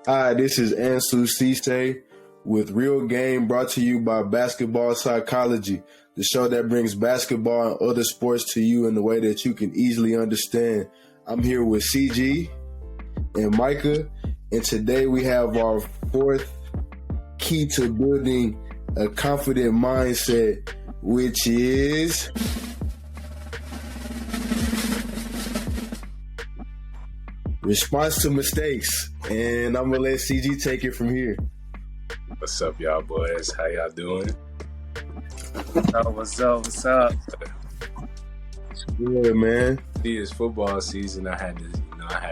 Hi, this is Ansu Sesay with Real Game, brought to you by Basketball Psychology, the show that brings basketball and other sports to you in a way that you can easily understand. I'm here with CG and Micah, and today we have our fourth key to building a confident mindset, which is response to mistakes. And I'm going to let CG take it from here. What's up, y'all boys? How y'all doing? What's up? Good, man. It's football season. I had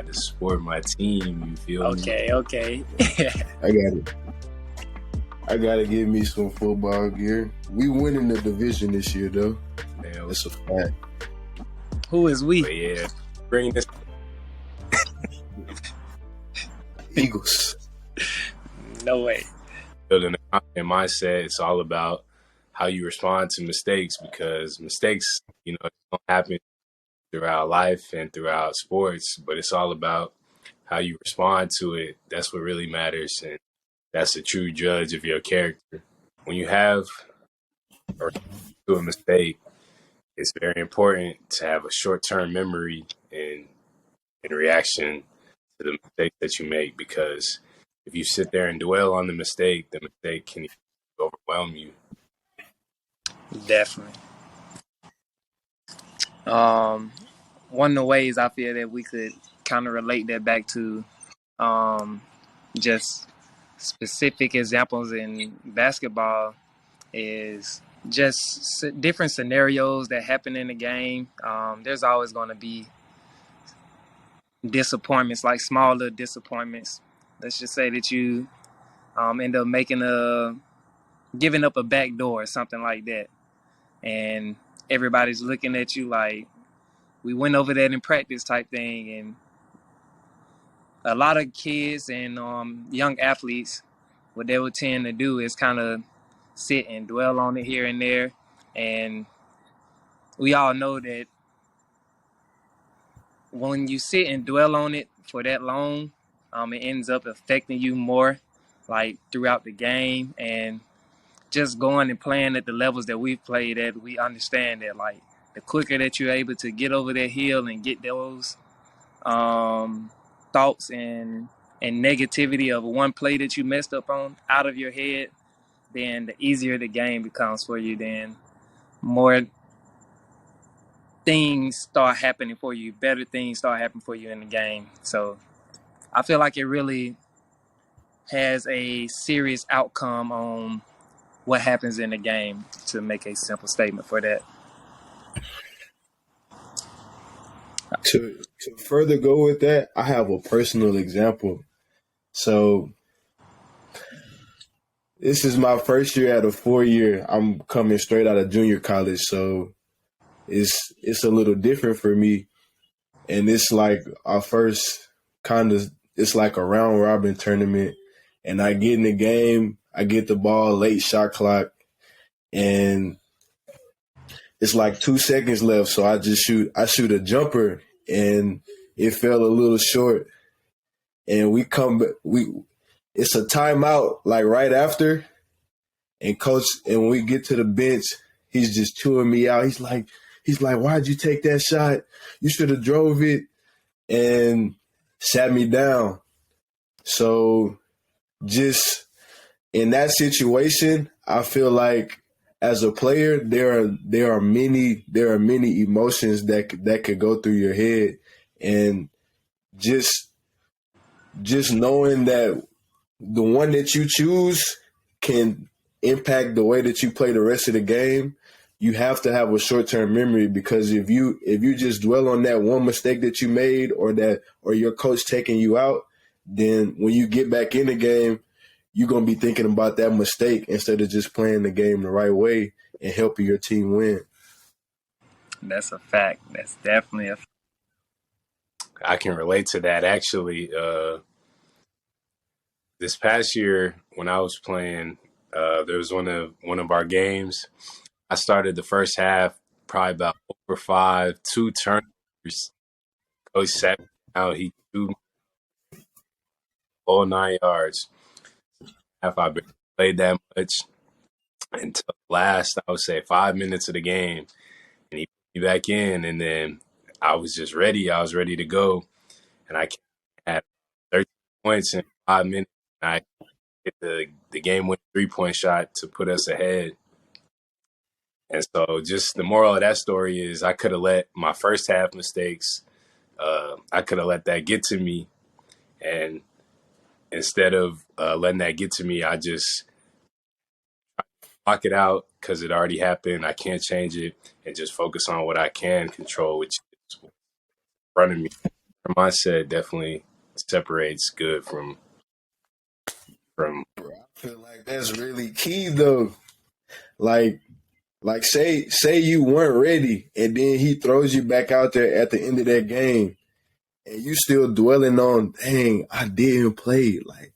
to support my team. You feel me? Okay. I gotta get me some football gear. We winning the division this year, though. Yeah, That's a fact. Who is we? But yeah, bring this. Eagles. No way. Building a confident mindset. It's all about how you respond to mistakes, because mistakes, don't happen throughout life and throughout sports, but it's all about how you respond to it. That's what really matters, and that's a true judge of your character. When you have or do a mistake, it's very important to have a short-term memory in reaction to the mistake that you make, because if you sit there and dwell on the mistake can overwhelm you. Definitely. One of the ways I feel that we could kind of relate that back to just specific examples in basketball is just different scenarios that happen in the game. There's always going to be disappointments, like smaller disappointments. Let's just say that you end up giving up a back door or something like that, and everybody's looking at you like, we went over that in practice type thing. And a lot of kids and young athletes, what they would tend to do is kind of sit and dwell on it here and there. And we all know that when you sit and dwell on it for that long, it ends up affecting you more, like throughout the game. And just going and playing at the levels that we've played at, we understand that, like, the quicker that you're able to get over that hill and get those thoughts and negativity of one play that you messed up on out of your head, then the easier the game becomes for you. Then more things start happening for you, better things start happening for you in the game. So I feel like it really has a serious outcome on what happens in the game, to make a simple statement for that. To further go with that, I have a personal example. So this is my first year at a 4-year. I'm coming straight out of junior college, so it's a little different for me. And it's like our first it's like a round robin tournament. And I get in the game, I get the ball late shot clock, and it's like 2 seconds left. So I shoot a jumper, and it fell a little short. And it's a timeout like right after. And coach, and when we get to the bench, he's just chewing me out. He's like, why'd you take that shot? You should have drove it, and sat me down. So just in that situation, I feel like as a player, there are many emotions that could go through your head, and just knowing that the one that you choose can impact the way that you play the rest of the game. You have to have a short-term memory, because if you just dwell on that one mistake that you made, or your coach taking you out, then when you get back in the game, you're going to be thinking about that mistake instead of just playing the game the right way and helping your team win. That's a fact. That's definitely a fact. I can relate to that, actually. This past year when I was playing, there was one of our games. I started the first half probably about over 2 turnovers. Coach sat me out. He threw whole 9 yards. Half I barely played that much until the last, I would say, 5 minutes of the game, and he put me back in, and then I was just ready. I was ready to go, and I had 13 points in 5 minutes. And I hit the game-winning 3-point shot to put us ahead. And so, just the moral of that story is, I could have let my first half mistakes. I could have let that get to me, and instead of letting that get to me, I just block it out because it already happened. I can't change it, and just focus on what I can control, which is in front of me. The mindset definitely separates good from. Bro, I feel like that's really key though. Like say you weren't ready, and then he throws you back out there at the end of that game, and you still dwelling on, dang, I didn't play. Like,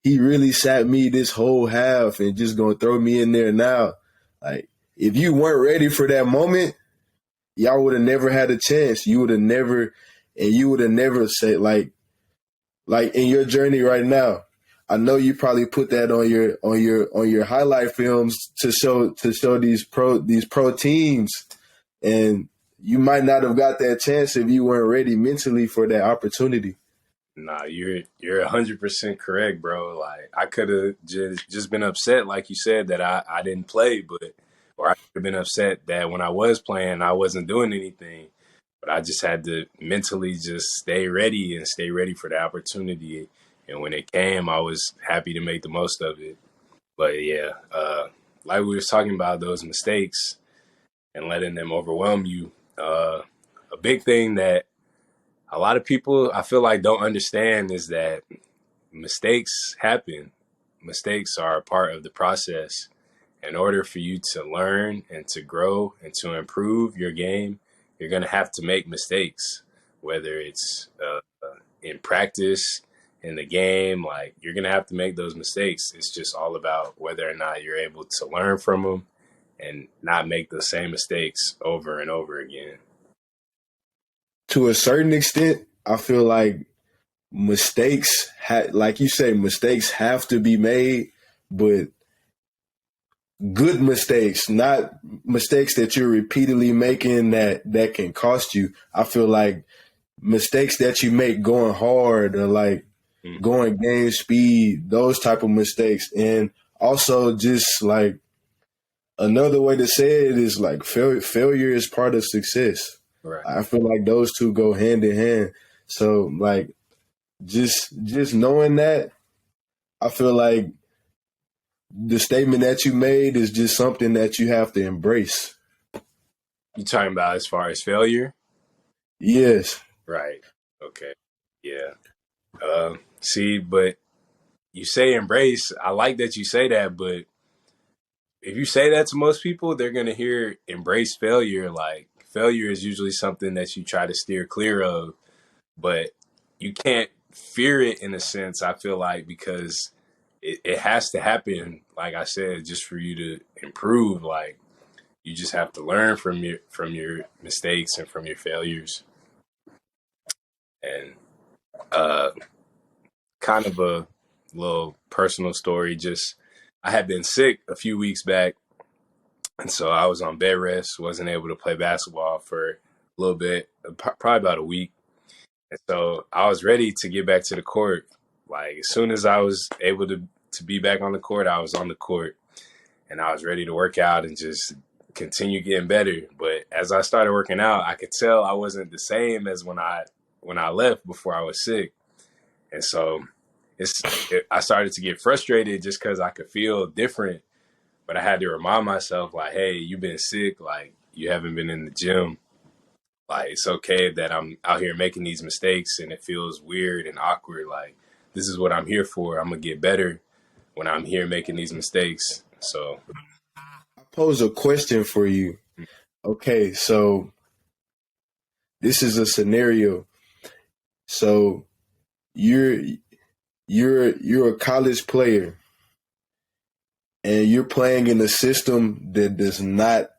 he really sat me this whole half and just gonna throw me in there now. Like, if you weren't ready for that moment, y'all would have never had a chance. You would have never said, like in your journey right now. I know you probably put that on your highlight films to show these pro teams, and you might not have got that chance if you weren't ready mentally for that opportunity. Nah, you're 100% correct, bro. Like, I could have just been upset, like you said, that I didn't play, or I could have been upset that when I was playing, I wasn't doing anything. But I just had to mentally just stay ready for the opportunity. And when it came, I was happy to make the most of it. But yeah, like we was talking about, those mistakes and letting them overwhelm you. A big thing that a lot of people, I feel like, don't understand is that mistakes happen. Mistakes are a part of the process. In order for you to learn and to grow and to improve your game, you're going to have to make mistakes, whether it's in practice, in the game. Like, you're going to have to make those mistakes. It's just all about whether or not you're able to learn from them and not make the same mistakes over and over again. To a certain extent, I feel like mistakes, like you say, mistakes have to be made, but good mistakes, not mistakes that you're repeatedly making that can cost you. I feel like mistakes that you make going hard, or like going game speed, those type of mistakes. And also, just like, another way to say it is like failure is part of success. Right. I feel like those two go hand in hand. So like, just knowing that, I feel like the statement that you made is just something that you have to embrace. You talking about as far as failure? Yes. Right. Okay. Yeah. See, but you say embrace. I like that you say that, but if you say that to most people, they're going to hear embrace failure. Like, failure is usually something that you try to steer clear of, but you can't fear it in a sense, I feel like, because it has to happen, like I said, just for you to improve. Like, you just have to learn from your mistakes and from your failures. And kind of a little personal story, just I had been sick a few weeks back, and so I was on bed rest, wasn't able to play basketball for a little bit, probably about a week. And so I was ready to get back to the court. Like, as soon as I was able to be back on the court, I was on the court, and I was ready to work out and just continue getting better. But as I started working out, I could tell I wasn't the same as when I left before I was sick. And so I started to get frustrated just because I could feel different. But I had to remind myself, like, hey, you've been sick. Like, you haven't been in the gym. Like, it's okay that I'm out here making these mistakes and it feels weird and awkward. Like, this is what I'm here for. I'm going to get better when I'm here making these mistakes. So I pose a question for you. Okay, so this is a scenario. So you're a college player, and you're playing in a system that does not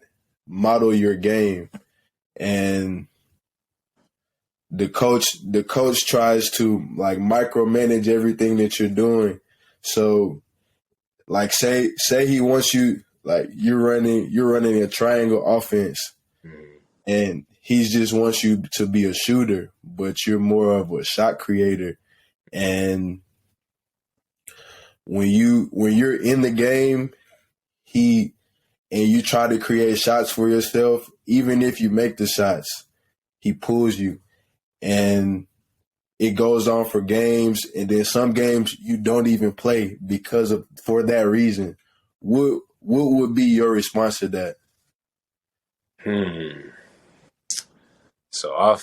model your game. And the coach tries to like micromanage everything that you're doing. So like say he wants you, like you're running a triangle offense and he just wants you to be a shooter, but you're more of a shot creator. And when you're in the game, and you try to create shots for yourself, even if you make the shots, he pulls you. And it goes on for games, and then some games you don't even play for that reason. What would be your response to that? So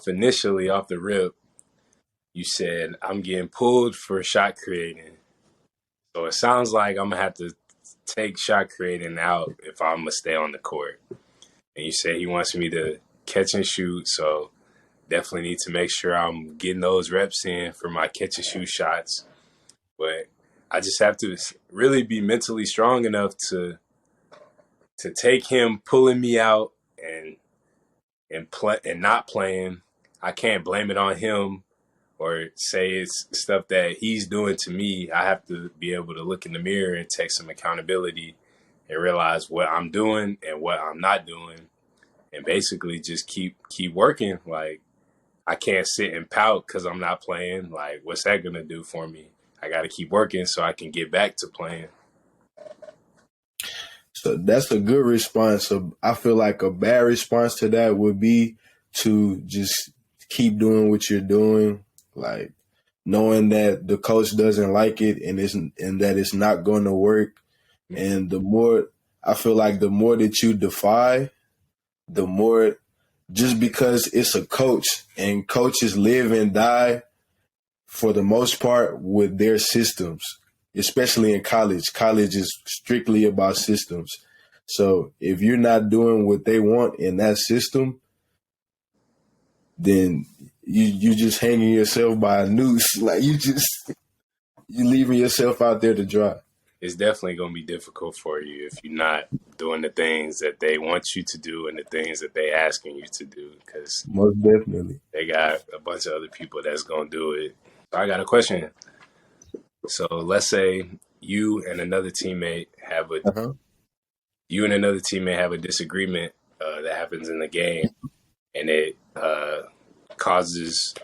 initially off the rip, you said I'm getting pulled for shot creating. So it sounds like I'm gonna have to take shot creating out if I'm gonna stay on the court. And you said he wants me to catch and shoot, so definitely need to make sure I'm getting those reps in for my catch and shoot shots. But I just have to really be mentally strong enough to take him pulling me out and not playing. I can't blame it on him or say it's stuff that he's doing to me. I have to be able to look in the mirror and take some accountability and realize what I'm doing and what I'm not doing, and basically just keep working. Like, I can't sit and pout because I'm not playing. Like, what's that going to do for me? I got to keep working so I can get back to playing. So that's a good response. So I feel like a bad response to that would be to just keep doing what you're doing, like knowing that the coach doesn't like it and that it's not going to work. And I feel like the more that you defy, the more, just because it's a coach and coaches live and die for the most part with their systems, especially in college. College is strictly about systems. So if you're not doing what they want in that system, then you just hanging yourself by a noose. Like you leaving yourself out there to dry. It's definitely going to be difficult for you if you're not doing the things that they want you to do and the things that they asking you to do, because most definitely they got a bunch of other people that's going to do it. I got a question. So let's say you and another teammate have a disagreement that happens in the game, and it causes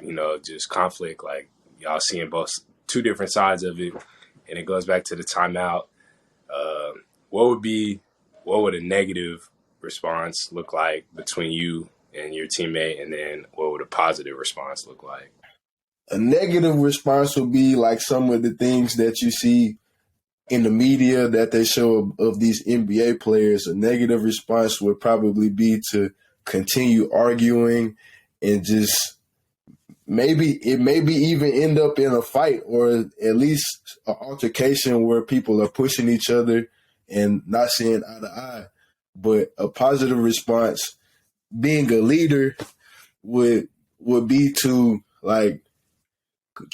just conflict. Like y'all seeing two different sides of it, and it goes back to the timeout. What would a negative response look like between you and your teammate, and then what would a positive response look like? A negative response would be like some of the things that you see in the media that they show of these NBA players. A negative response would probably be to continue arguing and just maybe even end up in a fight, or at least an altercation where people are pushing each other and not seeing eye to eye. But a positive response, being a leader, would be to like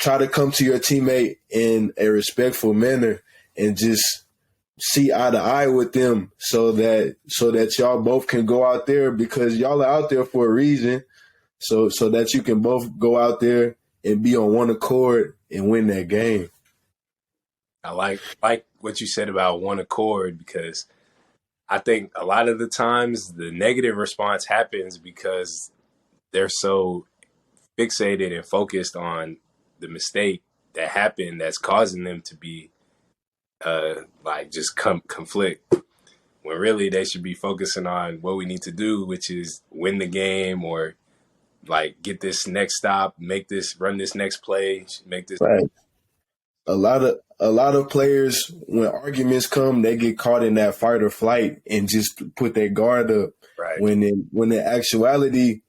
try to come to your teammate in a respectful manner and just see eye to eye with them so that y'all both can go out there, because y'all are out there for a reason. So that you can both go out there and be on one accord and win that game. I like what you said about one accord, because I think a lot of the times the negative response happens because they're so fixated and focused on the mistake that happened that's causing them to be conflict, when really they should be focusing on what we need to do, which is win the game, or like get this next stop, run this next play, make this right. A lot of players, when arguments come, they get caught in that fight or flight and just put their guard up. Right. When in actuality,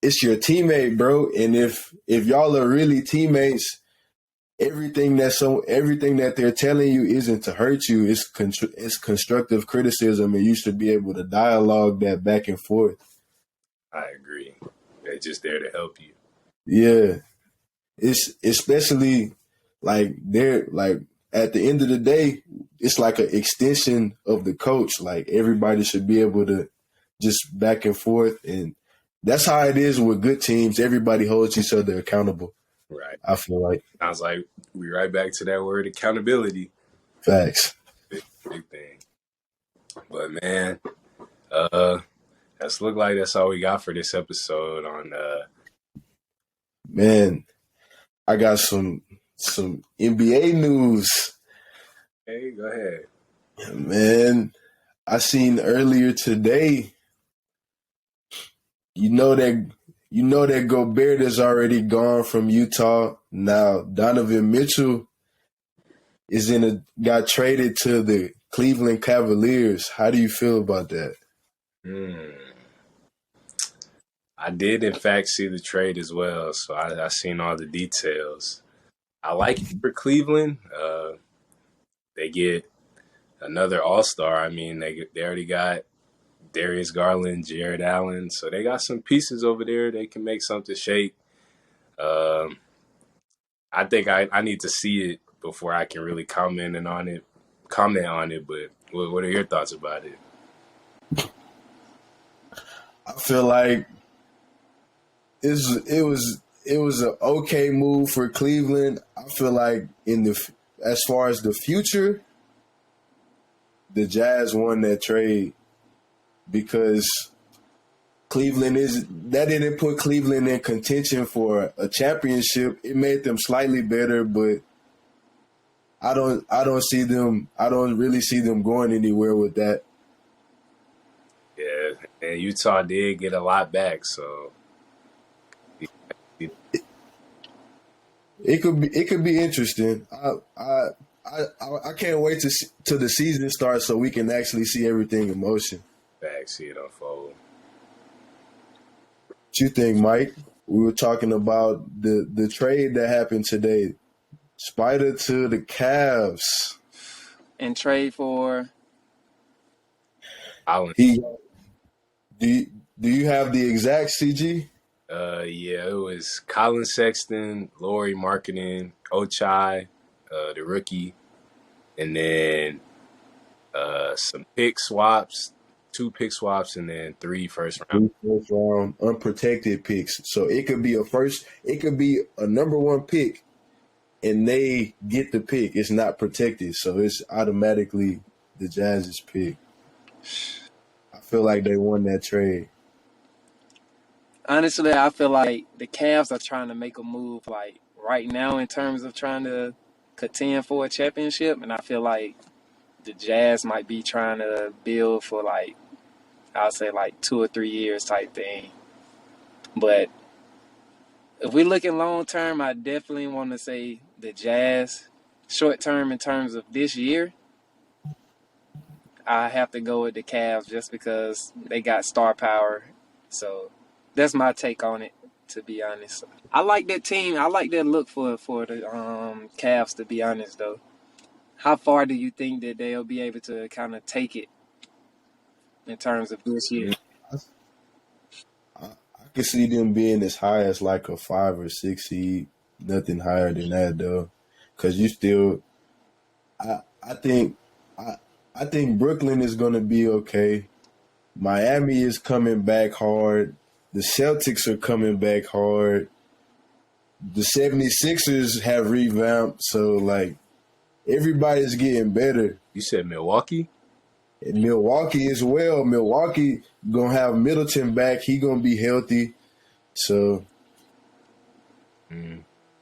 it's your teammate, bro. And if y'all are really teammates, everything that they're telling you isn't to hurt you. It's constructive criticism, and you should be able to dialogue that back and forth. I agree. They're just there to help you. Yeah. It's especially like they're like at the end of the day, it's like an extension of the coach. Like everybody should be able to just back and forth and That's how it is with good teams. Everybody holds each other accountable. Right. I feel like Sounds like we right back to that word accountability. facts. Big thing. But man, that's look like that's all we got for this episode on Man, I got some NBA news. hey, go ahead. Man, I seen earlier today. You know that Gobert is already gone from Utah. Now Donovan Mitchell got traded to the Cleveland Cavaliers. How do you feel about that? I did in fact see the trade as well, so I seen all the details. I like it for Cleveland. They get another All-Star. I mean, they already got Darius Garland, Jared Allen, so they got some pieces over there. They can make something shake. I think I need to see it before I can really comment on it. But what are your thoughts about it? I feel like it was an okay move for Cleveland. I feel like as far as the future, the Jazz won that trade because that didn't put Cleveland in contention for a championship. It made them slightly better, but I don't really see them going anywhere with that. Yeah, and Utah did get a lot back, so it could be interesting. I can't wait till the season starts so we can actually see everything in motion. back see it unfold. What you think, Mike? We were talking about the trade that happened today. Spider to the Cavs. And trade for Allen. Do you have the exact CG? Yeah, it was Colin Sexton, Laurie Marketing, Ochai, the rookie, and then some pick swaps, 2 pick swaps, and then 3 first round. 3 first round unprotected picks. So it could be a number 1 pick, and they get the pick. It's not protected, so it's automatically the Jazz's pick. I feel like they won that trade. honestly, I feel like the Cavs are trying to make a move like right now in terms of trying to contend for a championship, and I feel like the Jazz might be trying to build for like I'll say like 2 or 3 years type thing. But if we're looking long term, I definitely want to say the Jazz. Short term, in terms of this year, I have to go with the Cavs just because they got star power. So that's my take on it, to be honest. I like that team. I like that look for the Cavs, to be honest, though. How far do you think that they'll be able to kind of take it in terms of this year? I could see them being as high as like a 5 or 6 seed. Nothing higher than that though, because you still. I think Brooklyn is going to be okay. Miami is coming back hard. The Celtics are coming back hard. The 76ers have revamped, so like everybody's getting better. You said Milwaukee? And Milwaukee as well. Milwaukee gonna have Middleton back. He gonna be healthy. So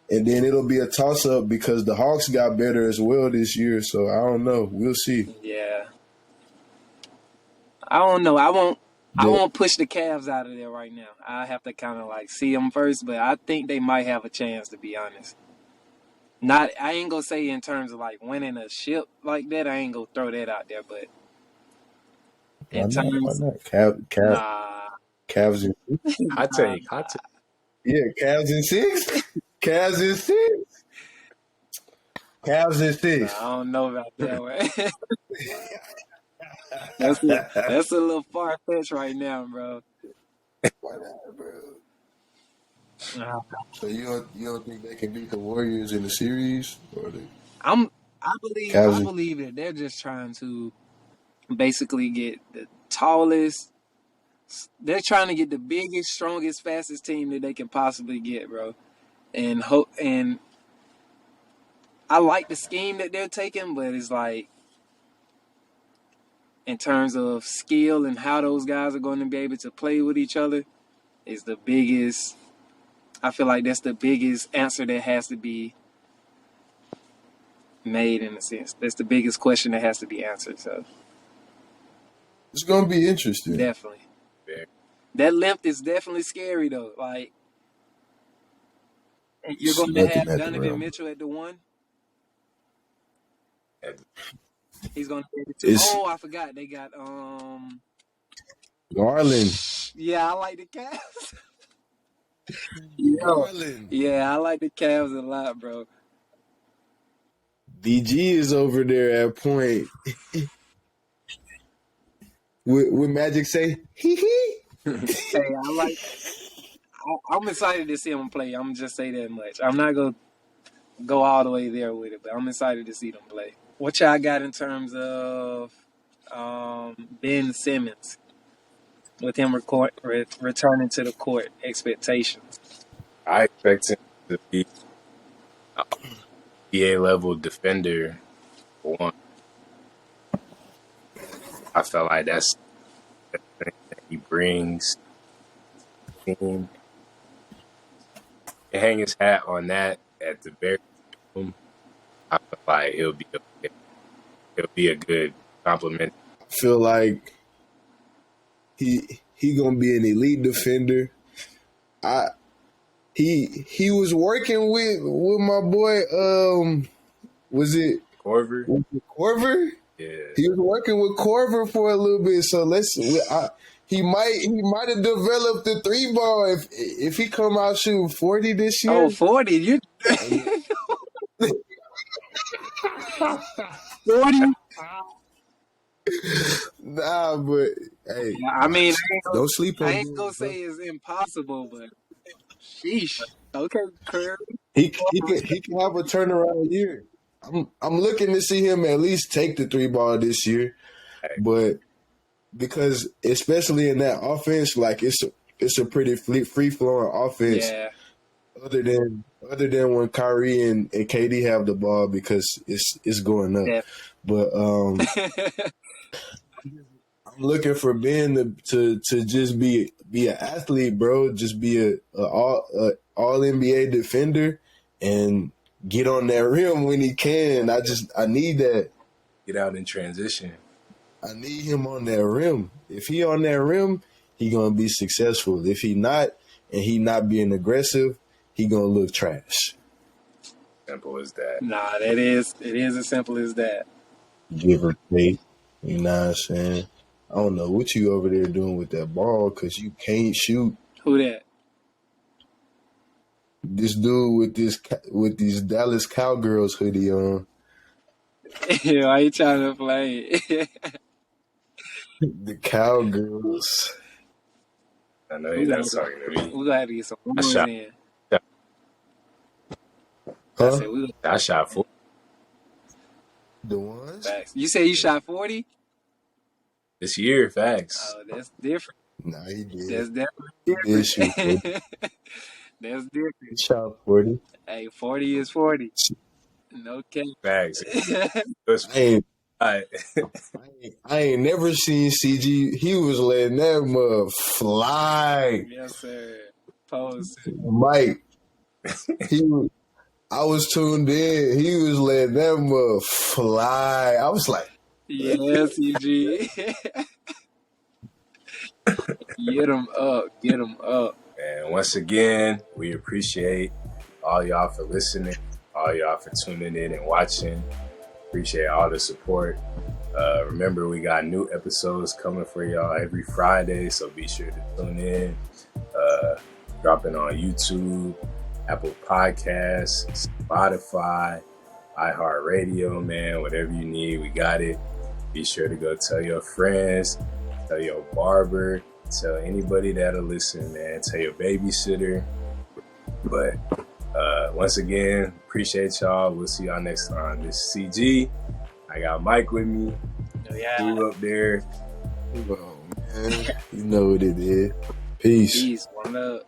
and then it'll be a toss up because the Hawks got better as well this year. So I don't know. We'll see. Yeah. I don't know. I won't push the Cavs out of there right now. I have to kind of like see them first, but I think they might have a chance, to be honest. I ain't gonna say in terms of like winning a ship like that. I ain't gonna throw that out there, but in terms, Why not? nah. Cavs and Hot take. yeah, Cavs and 6. Cavs and 6. Cavs and 6. I don't know about that one. That's a little far fetched right now, bro. Why not, bro? So you don't think they can beat the Warriors in the series? Or I Cavs believe that they're just trying to basically get the tallest, They're trying to get the biggest, strongest, fastest team that they can possibly get, bro. And I like the scheme that they're taking, but it's like in terms of skill and how those guys are going to be able to play with each other is the biggest. I feel like that's the biggest answer that has to be made in a sense. That's the biggest question that has to be answered. So It's gonna be interesting. definitely, Yeah. that length is definitely scary though. Like you're See going to nothing have at the Donovan rim. Mitchell at the 1. And He's going to be at the 2. It's Oh, I forgot they got Garland. Yeah, I like the Cavs. Yeah, Garland. yeah, I like the Cavs a lot, bro. DG is over there at point. With Magic say, hee hee. Hey, I'm excited to see him play. I'm just say that much. I'm not gonna go all the way there with it, but I'm excited to see them play. What y'all got in terms of Ben Simmons with him returning to the court? Expectations. I expect him to be an NBA level defender for one. I felt like that's the thing that he brings to the team. And hang his hat on that at the very minimum. I feel like it'll be a good compliment. I feel like he gonna be an elite defender. He was working with my boy. Was it Corver, Corver? yeah, He was working with Corver for a little bit. So he might have developed the 3-ball if he come out shooting 40 this year. Oh, 40. You 40? Nah, but hey, I mean, don't sleep on I ain't him, gonna bro. say it's impossible, but sheesh. Okay, Curry. He can have a turnaround year. I'm looking to see him at least take the 3-ball this year, but because especially in that offense, like it's a pretty free flowing offense. Yeah. Other than when Kyrie and KD have the ball because it's going up. Yeah. But I'm looking for Ben to just be an athlete, bro. Just be a all NBA defender and get on that rim when he can. I need that. get out in transition. I need him on that rim. If he on that rim, he gonna be successful. If he not, and he not being aggressive, he gonna look trash. Simple as that. Nah, it is as simple as that. Give or take. You know what I'm saying? I don't know what you over there doing with that ball because you can't shoot. Who that? This dude with these Dallas Cowgirls hoodie on. Why you trying to play? The Cowgirls. I know he's not talking to me. We gonna have to get some I words shot. in. Huh? I said we I shot 4. The ones? facts. You say you shot 40? This year, facts. Oh, that's different. Nah, he did. That's definitely He did shoot 40. different. That's He different. shot 40. Hey, 40 is 40. No cap. Facts. I ain't never seen CG. He was letting that mug fly. Yes, sir. Pose. Mike, I was tuned in. He was letting that mug fly. I was like, Yes, EG. Get him up. Get him up. And once again, we appreciate all y'all for listening, all y'all for tuning in and watching. Appreciate all the support. Remember, we got new episodes coming for y'all every Friday, so be sure to tune in. Dropping on YouTube, Apple Podcasts, Spotify, iHeartRadio, man. Whatever you need, we got it. Be sure to go tell your friends, tell your barber, tell anybody that'll listen, man. Tell your babysitter. But once again, appreciate y'all. We'll see y'all next time. This is CG. I got Mike with me. Yeah. You up there. oh, man. man. You know what it is. Peace. Peace. One love.